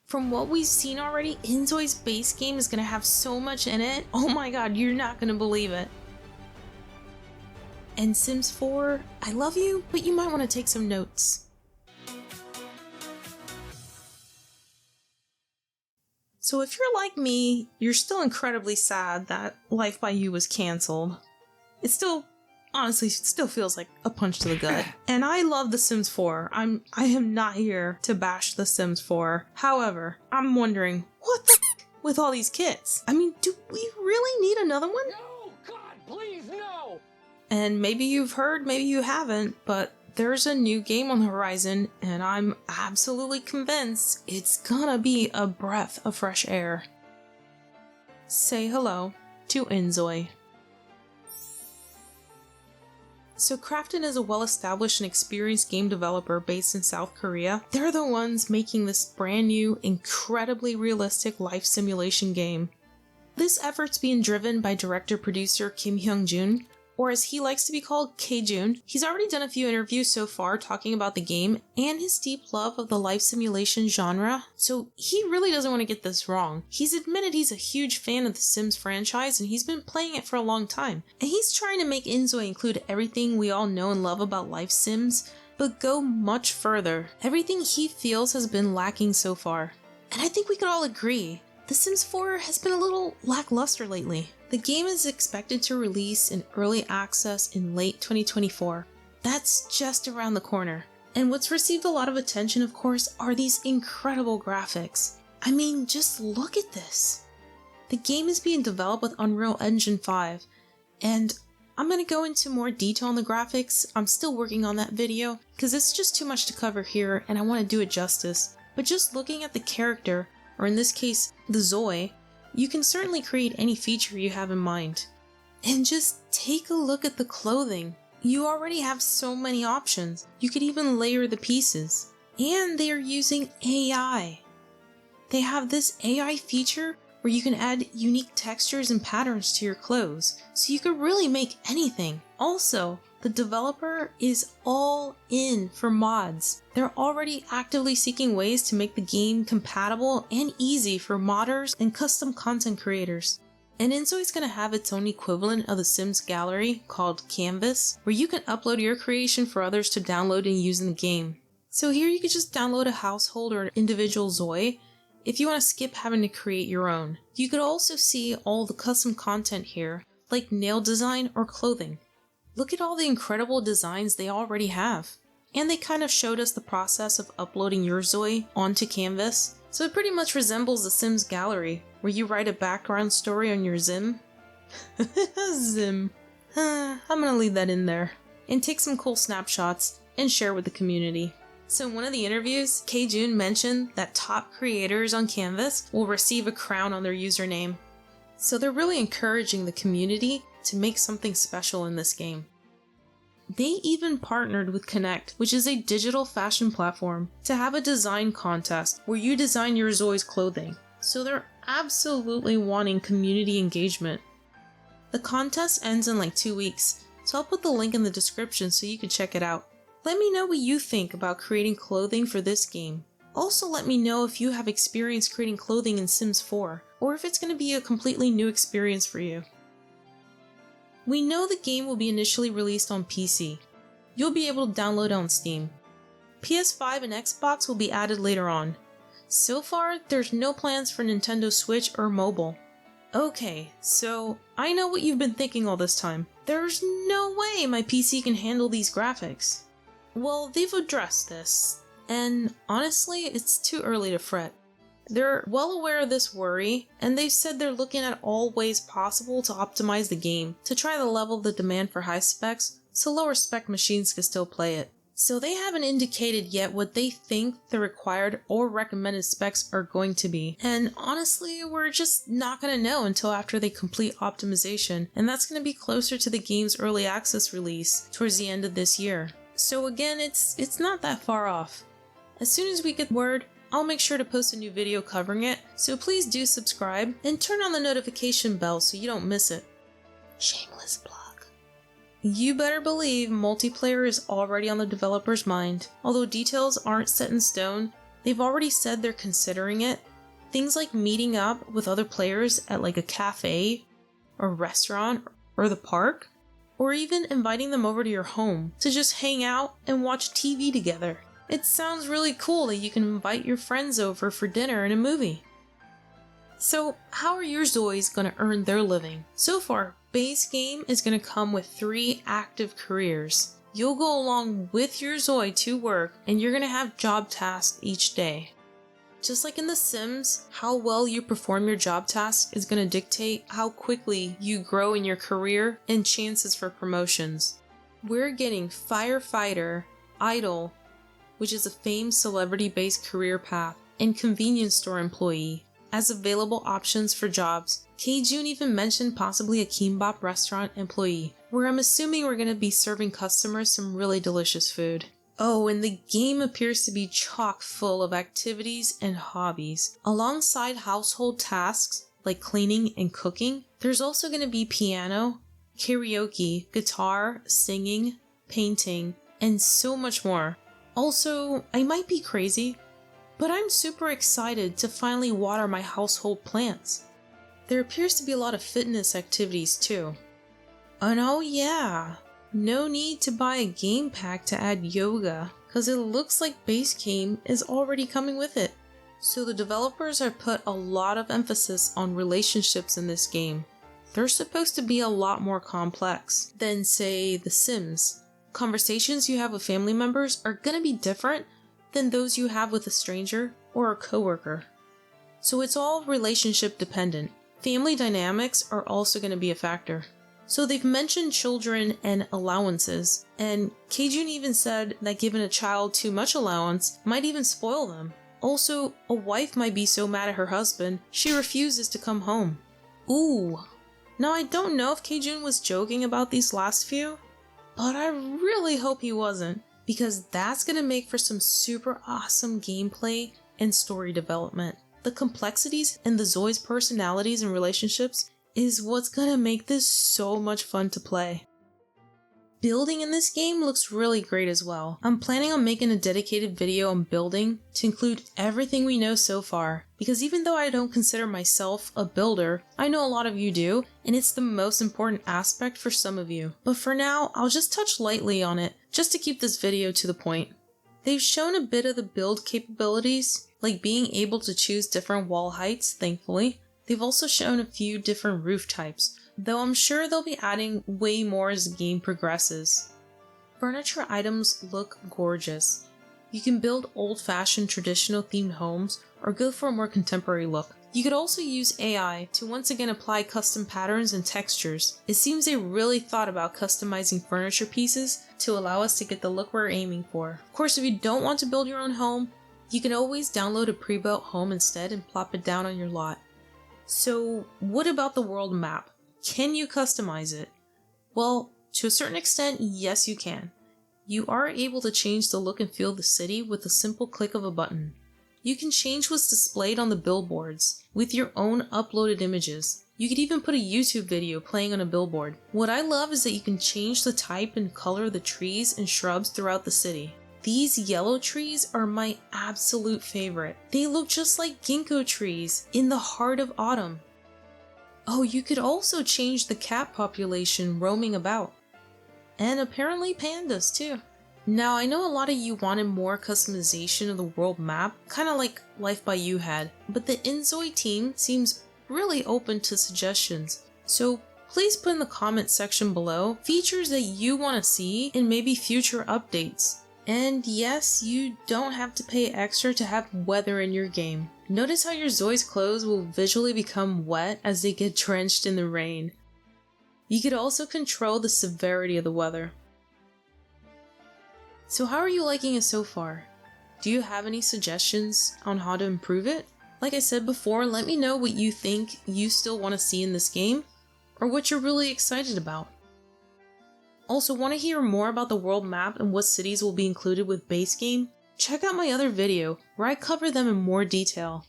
From what we've seen already, inZOI's base game is going to have so much in it. Oh my god, you're not going to believe it. And Sims 4, I love you, but you might want to take some notes. So if you're like me, you're still incredibly sad that Life by You was cancelled. It still, honestly, still feels like a punch to the gut. And I love The Sims 4. I am not here to bash The Sims 4. However, I'm wondering, what the f*** with all these kits? I mean, do we really need another one? No, God, please, no! And maybe you've heard, maybe you haven't, but there's a new game on the horizon, and I'm absolutely convinced it's gonna be a breath of fresh air. Say hello to inZOI. So Krafton is a well-established and experienced game developer based in South Korea. They're the ones making this brand new, incredibly realistic life simulation game. This effort's being driven by director-producer Kim Hyung-jun, or as he likes to be called, K-Jun. He's already done a few interviews so far talking about the game and his deep love of the life simulation genre, so he really doesn't want to get this wrong. He's admitted he's a huge fan of the Sims franchise and he's been playing it for a long time, and he's trying to make inZOI include everything we all know and love about life sims, but go much further. Everything he feels has been lacking so far. And I think we could all agree, The Sims 4 has been a little lackluster lately. The game is expected to release in early access in late 2024. That's just around the corner. And what's received a lot of attention, of course, are these incredible graphics. I mean, just look at this. The game is being developed with Unreal Engine 5, and I'm going to go into more detail on the graphics. I'm still working on that video, because it's just too much to cover here and I want to do it justice. But just looking at the character, or in this case, the ZOI, you can certainly create any feature you have in mind. And just take a look at the clothing. You already have so many options. You could even layer the pieces. And they are using AI. They have this AI feature where you can add unique textures and patterns to your clothes, so you could really make anything. Also, the developer is all in for mods. They're already actively seeking ways to make the game compatible and easy for modders and custom content creators. And inZOI is going to have its own equivalent of the Sims gallery called Canvas, where you can upload your creation for others to download and use in the game. So here you could just download a household or individual ZOI if you want to skip having to create your own. You could also see all the custom content here, like nail design or clothing. Look at all the incredible designs they already have. And they kind of showed us the process of uploading your ZOI onto Canvas. So it pretty much resembles the Sims gallery, where you write a background story on your Zim. Zim. I'm gonna leave that in there. And take some cool snapshots and share with the community. So in one of the interviews, K-Jun mentioned that top creators on Canvas will receive a crown on their username. So they're really encouraging the community to make something special in this game. They even partnered with Connect, which is a digital fashion platform, to have a design contest where you design your ZOI's clothing. So they're absolutely wanting community engagement. The contest ends in like 2 weeks, so I'll put the link in the description so you can check it out. Let me know what you think about creating clothing for this game. Also let me know if you have experience creating clothing in Sims 4, or if it's going to be a completely new experience for you. We know the game will be initially released on PC. You'll be able to download it on Steam. PS5 and Xbox will be added later on. So far, there's no plans for Nintendo Switch or mobile. Okay, so I know what you've been thinking all this time. There's no way my PC can handle these graphics. Well, they've addressed this, and honestly, it's too early to fret. They're well aware of this worry, and they've said they're looking at all ways possible to optimize the game, to try to level the demand for high specs, so lower spec machines can still play it. So they haven't indicated yet what they think the required or recommended specs are going to be. And honestly, we're just not going to know until after they complete optimization, and that's going to be closer to the game's early access release towards the end of this year. So again, it's not that far off. As soon as we get word, I'll make sure to post a new video covering it, so please do subscribe and turn on the notification bell so you don't miss it. Shameless plug. You better believe multiplayer is already on the developer's mind. Although details aren't set in stone, They've already said they're considering it. Things like meeting up with other players at like a cafe or restaurant or the park, or even inviting them over to your home to just hang out and watch TV together. It sounds really cool that you can invite your friends over for dinner and a movie. So how are your ZOIs going to earn their living? So far, base game is going to come with 3 active careers. You'll go along with your ZOI to work and you're going to have job tasks each day. Just like in The Sims, how well you perform your job task is going to dictate how quickly you grow in your career and chances for promotions. We're getting firefighter, idol, which is a famed celebrity-based career path, and convenience store employee as available options for jobs. K-Jun even mentioned possibly a kimbap restaurant employee, where I'm assuming we're going to be serving customers some really delicious food. Oh, and the game appears to be chock full of activities and hobbies. Alongside household tasks like cleaning and cooking, there's also going to be piano, karaoke, guitar, singing, painting, and so much more. Also, I might be crazy, but I'm super excited to finally water my household plants. There appears to be a lot of fitness activities too. And oh yeah, no need to buy a game pack to add yoga, cause it looks like base game is already coming with it. So the developers have put a lot of emphasis on relationships in this game. They're supposed to be a lot more complex than, say, The Sims. Conversations you have with family members are gonna be different than those you have with a stranger or a coworker. So it's all relationship dependent. Family dynamics are also gonna be a factor. So they've mentioned children and allowances, and K-Jun even said that giving a child too much allowance might even spoil them. Also, a wife might be so mad at her husband, she refuses to come home. Ooh. Now I don't know if K-Jun was joking about these last few, but I really hope he wasn't, because that's gonna make for some super awesome gameplay and story development. The complexities in the ZOI's personalities and relationships is what's gonna make this so much fun to play. Building in this game looks really great as well. I'm planning on making a dedicated video on building to include everything we know so far, because even though I don't consider myself a builder, I know a lot of you do, and it's the most important aspect for some of you. But for now, I'll just touch lightly on it, just to keep this video to the point. They've shown a bit of the build capabilities, like being able to choose different wall heights, thankfully. They've also shown a few different roof types, though I'm sure they'll be adding way more as the game progresses. Furniture items look gorgeous. You can build old-fashioned traditional themed homes or go for a more contemporary look. You could also use AI to once again apply custom patterns and textures. It seems they really thought about customizing furniture pieces to allow us to get the look we're aiming for. Of course, if you don't want to build your own home, you can always download a pre-built home instead and plop it down on your lot. So what about the world map? Can you customize it? Well, to a certain extent, yes you can. You are able to change the look and feel of the city with a simple click of a button. You can change what's displayed on the billboards with your own uploaded images. You could even put a YouTube video playing on a billboard. What I love is that you can change the type and color of the trees and shrubs throughout the city. These yellow trees are my absolute favorite. They look just like ginkgo trees in the heart of autumn. Oh, you could also change the cat population roaming about. And apparently pandas too. Now, I know a lot of you wanted more customization of the world map, kinda like Life by You had, but the inZOI team seems really open to suggestions. So please put in the comment section below features that you want to see in maybe future updates. And yes, you don't have to pay extra to have weather in your game. Notice how your ZOI's clothes will visually become wet as they get drenched in the rain. You could also control the severity of the weather. So how are you liking it so far? Do you have any suggestions on how to improve it? Like I said before, let me know what you think you still want to see in this game, or what you're really excited about. Also, want to hear more about the world map and what cities will be included with base game? Check out my other video where I cover them in more detail.